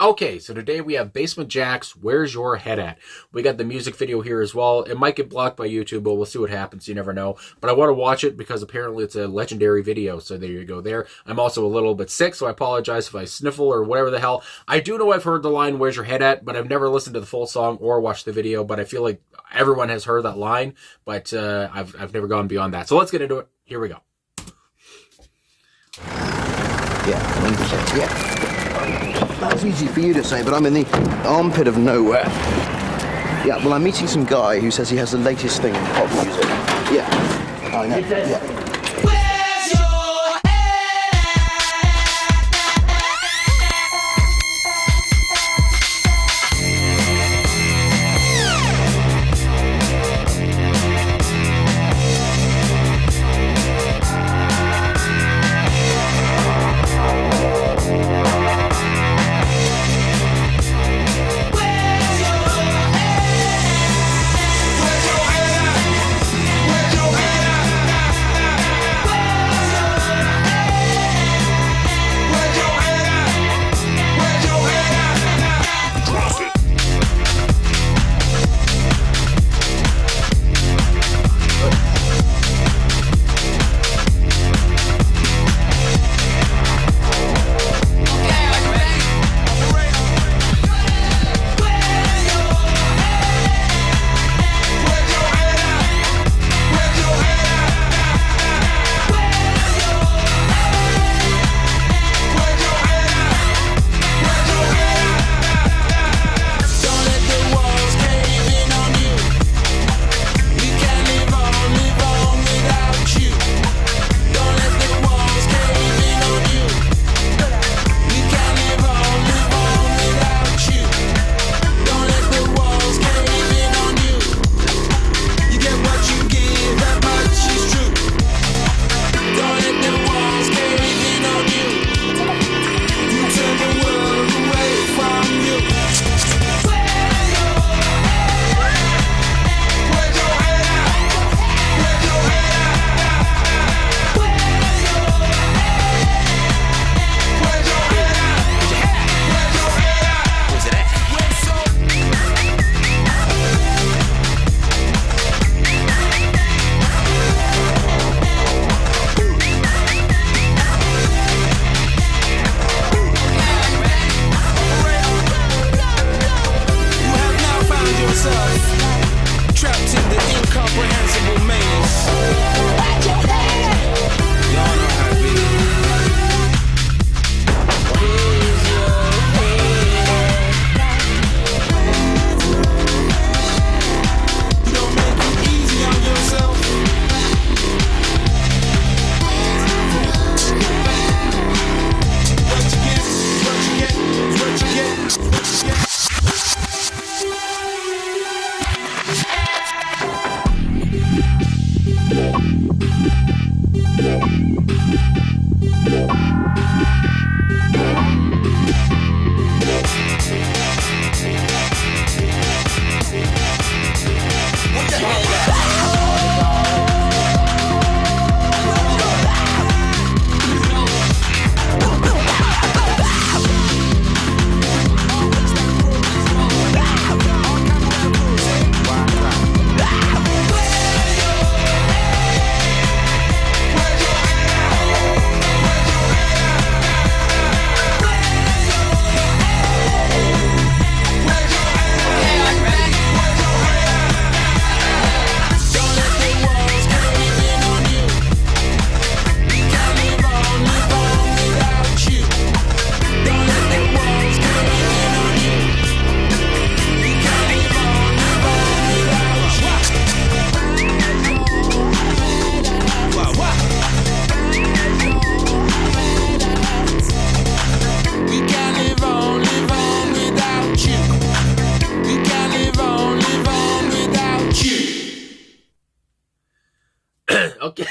Okay, so today we have Basement Jaxx, Where's Your Head At? We got the music video here as well. It might get blocked by YouTube, but we'll see what happens. You never know. But I want to watch it because apparently it's a legendary video, so there you go there. I'm also a little bit sick, so I apologize if I sniffle or whatever the hell. I do know I've heard the line, Where's Your Head At? But I've never listened to the full song or watched the video, but I feel like everyone has heard that line, but I've never gone beyond that. So let's get into it. Here we go. Yeah, 100%, yeah. That's easy for you to say, but I'm in the armpit of nowhere. Yeah, well, I'm meeting some guy who says he has the latest thing in pop music. Yeah, I know, yeah. Okay,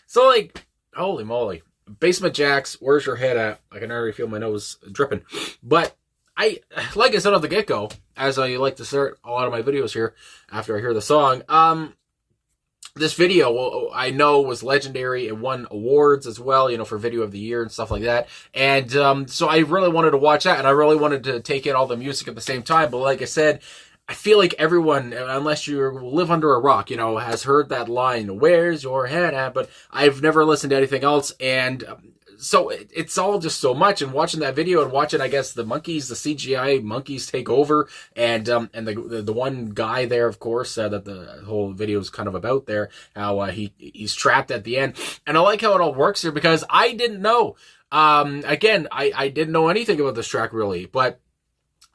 so like, holy moly, Basement Jaxx, Where's Your Head At? I can already feel my nose dripping. But like I said at the get-go, as I like to start a lot of my videos here after I hear the song, this video, I know, was legendary. It won awards as well, you know, for video of the year and stuff like that. And so I really wanted to watch that, and I really wanted to take in all the music at the same time. But like I said, I feel like everyone, unless you live under a rock, you know, has heard that line, "Where's your head at?" But I've never listened to anything else. And so it's all just so much. And watching that video and watching, I guess, the monkeys, the CGI monkeys take over, and the one guy there, of course, that the whole video is kind of about there, how he's trapped at the end. And I like how it all works here, because I didn't know. Again, I didn't know anything about this track really, but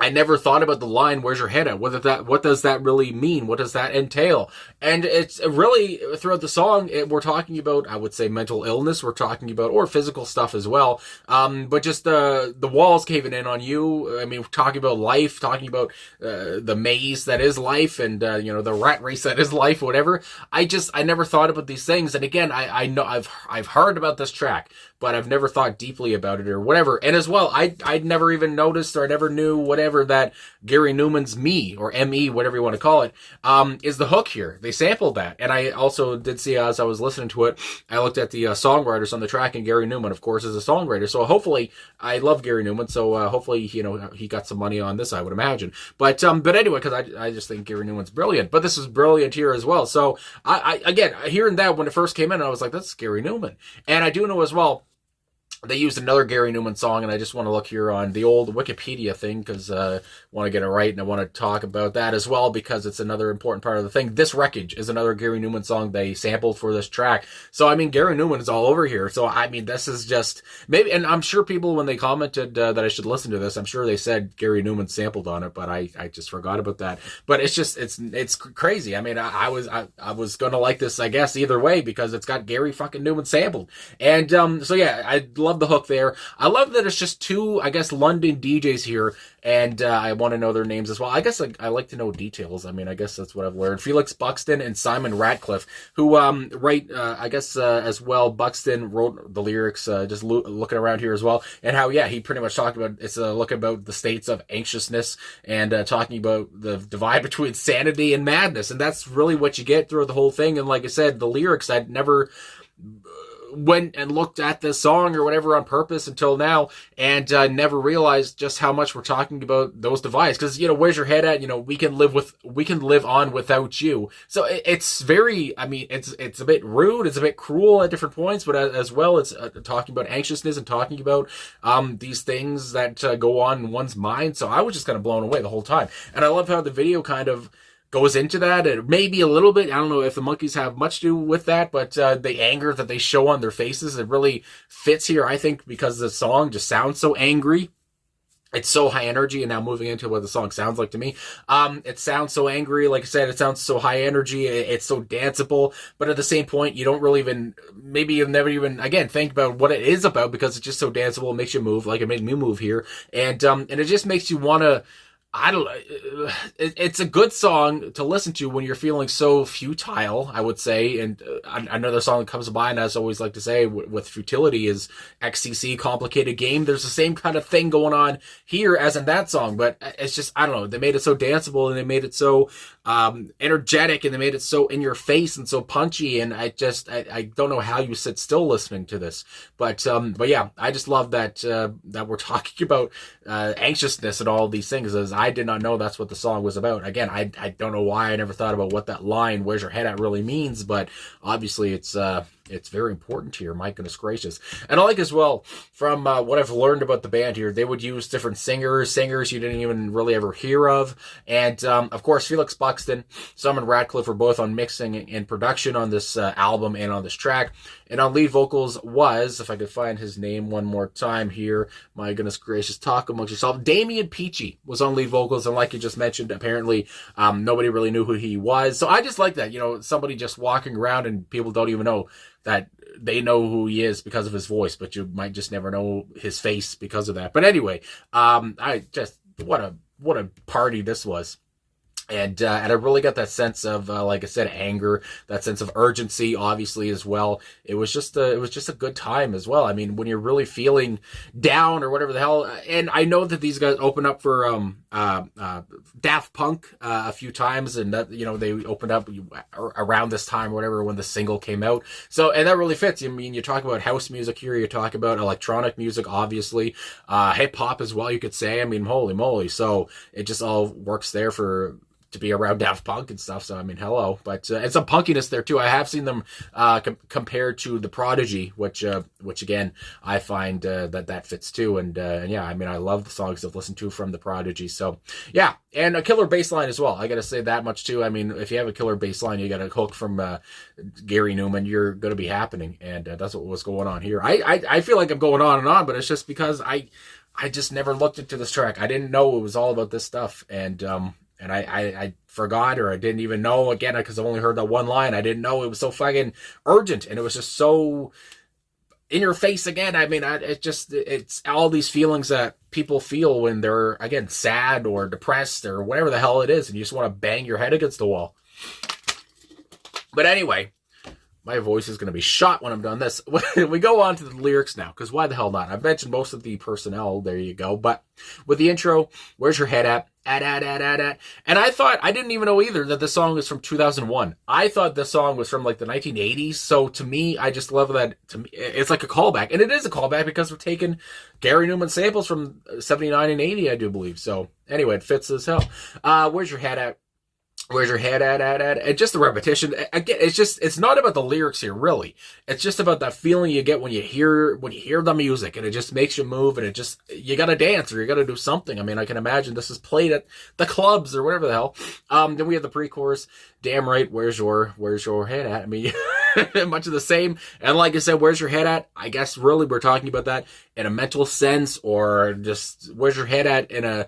I never thought about the line, "Where's your head at?" What does that really mean? What does that entail? And it's really, throughout the song, we're talking about, I would say, mental illness. We're talking about, or physical stuff as well. But just the walls caving in on you. I mean, we're talking about life, talking about the maze that is life, and you know, the rat race that is life, whatever. I never thought about these things. And again, I know I've heard about this track, but I've never thought deeply about it or whatever. And as well, I'd never even noticed, or I never knew, whatever, that Gary Numan's "Me," or M.E., whatever you want to call it, is the hook here. They sampled that. And I also did see, as I was listening to it, I looked at the songwriters on the track, and Gary Numan, of course, is a songwriter. So hopefully, I love Gary Numan, so hopefully, you know, he got some money on this, I would imagine. But anyway, because I just think Gary Numan's brilliant. But this is brilliant here as well. So, again, hearing that when it first came in, I was like, that's Gary Numan. And I do know as well, they used another Gary Numan song, and I just want to look here on the old Wikipedia thing, because I want to get it right, and I want to talk about that as well, because it's another important part of the thing. "This Wreckage" is another Gary Numan song they sampled for this track. So, I mean, Gary Numan is all over here. So, I mean, this is just, maybe, and I'm sure people, when they commented that I should listen to this, I'm sure they said Gary Numan sampled on it, but I just forgot about that. But it's just, it's crazy. I mean, I was going to like this, I guess, either way, because it's got Gary fucking Numan sampled. And so, yeah, I love the hook there. I love that it's just two, I guess, London DJs here, and I want to know their names as well. I guess I like to know details. I mean, I guess that's what I've learned. Felix Buxton and Simon Ratcliffe, who write, I guess, as well. Buxton wrote the lyrics, just looking around here as well, and how, yeah, he pretty much talked about, it's a look about the states of anxiousness, and talking about the divide between sanity and madness, and that's really what you get through the whole thing. And like I said, the lyrics, I'd never went and looked at this song or whatever on purpose until now, and never realized just how much we're talking about those divides. Because, you know, where's your head at? You know, we can live on without you. So it's very, I mean, it's a bit rude, it's a bit cruel at different points, but as well, it's talking about anxiousness and talking about these things that go on in one's mind. So I was just kind of blown away the whole time, and I love how the video kind of goes into that, and maybe a little bit, I don't know if the monkeys have much to do with that, but the anger that they show on their faces, it really fits here, I think, because the song just sounds so angry. It's so high energy, and now moving into what the song sounds like to me. It sounds so angry, like I said, it sounds so high energy, it's so danceable, but at the same point, you don't really even, maybe you've never even, again, think about what it is about, because it's just so danceable, it makes you move, like it made me move here, and it just makes you want to, I don't know. It's a good song to listen to when you're feeling so futile, I would say. And another song that comes to mind, as I always like to say, with futility, is XCC, Complicated Game. There's the same kind of thing going on here as in that song, but it's just, I don't know. They made it so danceable, and they made it so energetic, and they made it so in your face and so punchy. And I don't know how you sit still listening to this, but yeah, I just love that that we're talking about anxiousness and all of these things, as I did not know that's what the song was about. Again, I don't know why I never thought about what that line, "Where's your head at?" really means, but obviously it's very important here. My goodness gracious. And I like as well, from what I've learned about the band here, they would use different singers you didn't even really ever hear of. And of course, Felix Buxton, Simon Ratcliffe were both on mixing and production on this album and on this track. And on lead vocals was, if I could find his name one more time here, my goodness gracious, talk amongst yourself, Damian Peachy was on lead vocals. And like you just mentioned, apparently nobody really knew who he was. So I just like that, you know, somebody just walking around and people don't even know that they know who he is because of his voice, but you might just never know his face because of that. But anyway, what a party this was. And I really got that sense of, like I said, anger, that sense of urgency, obviously, as well. It was just a good time as well. I mean, when you're really feeling down or whatever the hell. And I know that these guys opened up for Daft Punk a few times, and that, you know, they opened up around this time or whatever when the single came out. So, and that really fits. I mean, you talk about house music here, you talk about electronic music, obviously, hip hop as well, you could say. I mean, holy moly. So it just all works there to be around Daft Punk and stuff. So, I mean, hello. But and some punkiness there, too. I have seen them compared to The Prodigy, which again, I find that fits, too. And yeah, I mean, I love the songs I've listened to from The Prodigy. So, yeah. And a killer bass line as well. I got to say that much, too. I mean, if you have a killer bass line, you got a hook from Gary Numan, you're going to be happening. And that's what was going on here. I feel like I'm going on and on, but it's just because I just never looked into this track. I didn't know it was all about this stuff. And I forgot, or I didn't even know, again, because I only heard that one line. I didn't know it was so fucking urgent, and it was just so in your face again. I mean, it's all these feelings that people feel when they're, again, sad or depressed or whatever the hell it is, and you just want to bang your head against the wall. But anyway, my voice is going to be shot when I'm done this. We go on to the lyrics now, because why the hell not? I've mentioned most of the personnel, there you go. But with the intro, where's your head at? And I thought, I didn't even know either that the song was from 2001. I thought the song was from like the 1980s. So to me, I just love that. To me, it's like a callback. And it is a callback because we're taking Gary Numan samples from 79 and 80, I do believe. So anyway, it fits as hell. Where's your head at? Where's your head at? And just the repetition. Again, it's not about the lyrics here, really. It's just about that feeling you get when you hear the music, and it just makes you move, and you gotta dance, or you gotta do something. I mean, I can imagine this is played at the clubs or whatever the hell. Then we have the pre-chorus. Damn right, where's your head at? I mean, much of the same. And like I said, where's your head at? I guess really we're talking about that in a mental sense, or just where's your head at in a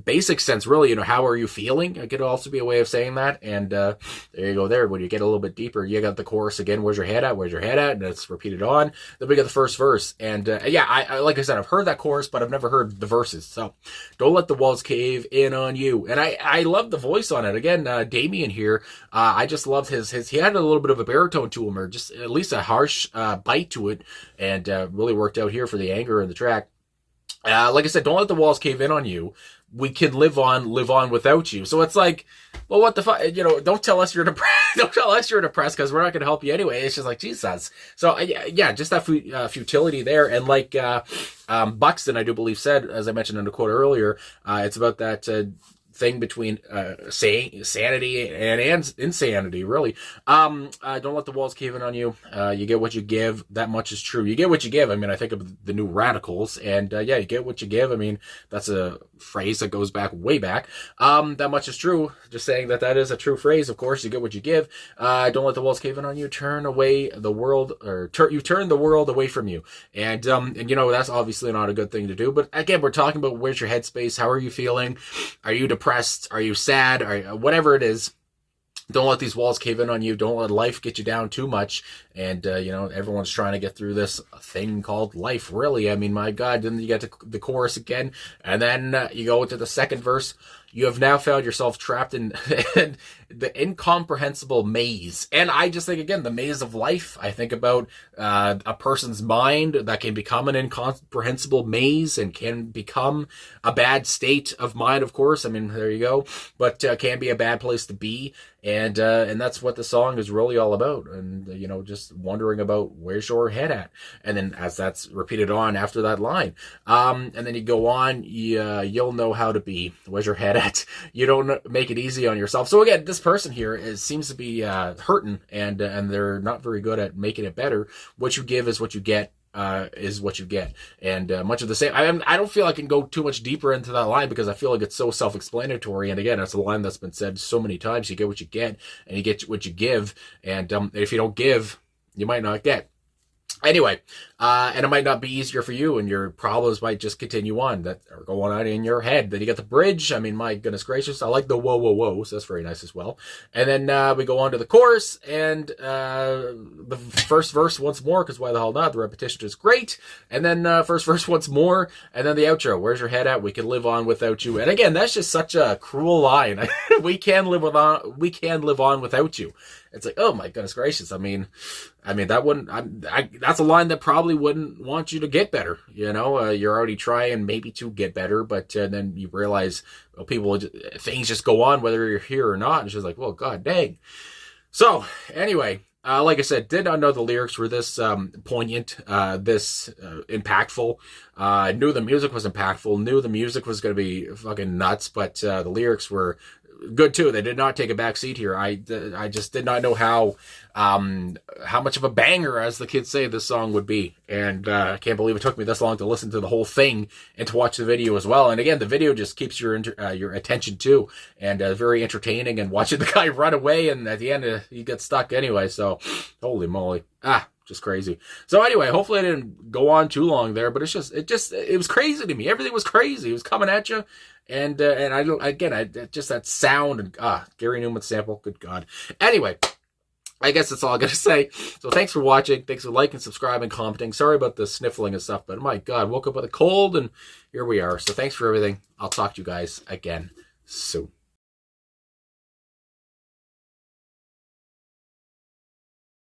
basic sense, really. You know, how are you feeling? It could also be a way of saying that. And there you go there. When you get a little bit deeper, you got the chorus again, where's your head at? Where's your head at? And it's repeated on. Then we got the first verse. And yeah, I like I said, I've heard that chorus, but I've never heard the verses. So don't let the walls cave in on you. And I love the voice on it. Again, Damien here, I just loved his he had a little bit of a baritone to him, or just at least a harsh bite to it, and really worked out here for the anger in the track. Like I said, don't let the walls cave in on you. We can live on without you. So it's like, well, what the fuck? You know, don't tell us you're depressed. Don't tell us you're depressed, because we're not going to help you anyway. It's just like, Jesus. So yeah, just that futility there. And like Buxton, I do believe, said, as I mentioned in the quote earlier, it's about that thing between saying sanity and insanity, really. Don't let the walls cave in on you. You get what you give. That much is true. You get what you give. I mean, I think of the new Radicals, and yeah, you get what you give. I mean, that's a phrase that goes way back. That much is true. Just saying that is a true phrase. Of course, you get what you give. Don't let the walls cave in on you. You turn the world away from you. And you know, that's obviously not a good thing to do. But again, we're talking about where's your headspace? How are you feeling? Are you depressed? Are you sad? Whatever it is, don't let these walls cave in on you. Don't let life get you down too much. And, you know, everyone's trying to get through this thing called life, really. I mean, my God, then you get to the chorus again, and then you go into the second verse. You have now found yourself trapped in the incomprehensible maze. And I just think, again, the maze of life. I think about a person's mind that can become an incomprehensible maze, and can become a bad state of mind, of course. I mean, there you go. But can be a bad place to be. And that's what the song is really all about. And, you know, just wondering about where's your head at. And then as that's repeated on after that line. And then you go on, you'll know how to be. Where's your head at? You don't make it easy on yourself. So again, this person here seems to be hurting, and they're not very good at making it better. What you give is what you get. Is what you get. And much of the same. I don't feel I can go too much deeper into that line, because I feel like it's so self-explanatory. And again, that's a line that's been said so many times. You get what you get, and you get what you give. And if you don't give, you might not get. Anyway, and it might not be easier for you, and your problems might just continue on that are going on in your head. Then you got the bridge. I mean, my goodness gracious, I like the whoa, whoa, whoa. So that's very nice as well. And then we go on to the chorus, and the first verse once more, because why the hell not? The repetition is great. And then first verse once more, and then the outro. Where's your head at? We can live on without you. And again, that's just such a cruel line. We can live on without you. It's like, oh my goodness gracious. I mean, that wouldn't, that's a line that probably wouldn't want you to get better. You know, you're already trying maybe to get better, but then you realize, well, things just go on whether you're here or not. And it's just like, well, God dang. So anyway, like I said, did not know the lyrics were this poignant, this impactful. Knew the music was impactful, knew the music was going to be fucking nuts, but the lyrics were good too. They did not take a back seat here. I just did not know how much of a banger, as the kids say, this song would be. And I can't believe it took me this long to listen to the whole thing and to watch the video as well. And again, the video just keeps your attention too, and very entertaining. And watching the guy run away, and at the end he gets stuck anyway. So holy moly, just crazy. So anyway, hopefully I didn't go on too long there, but it was crazy to me. Everything was crazy. It was coming at you. And just that sound and Gary Numan sample, good God. Anyway, I guess that's all I got to say. So thanks for watching. Thanks for liking, subscribing, commenting. Sorry about the sniffling and stuff, but my God, woke up with a cold and here we are. So thanks for everything. I'll talk to you guys again soon.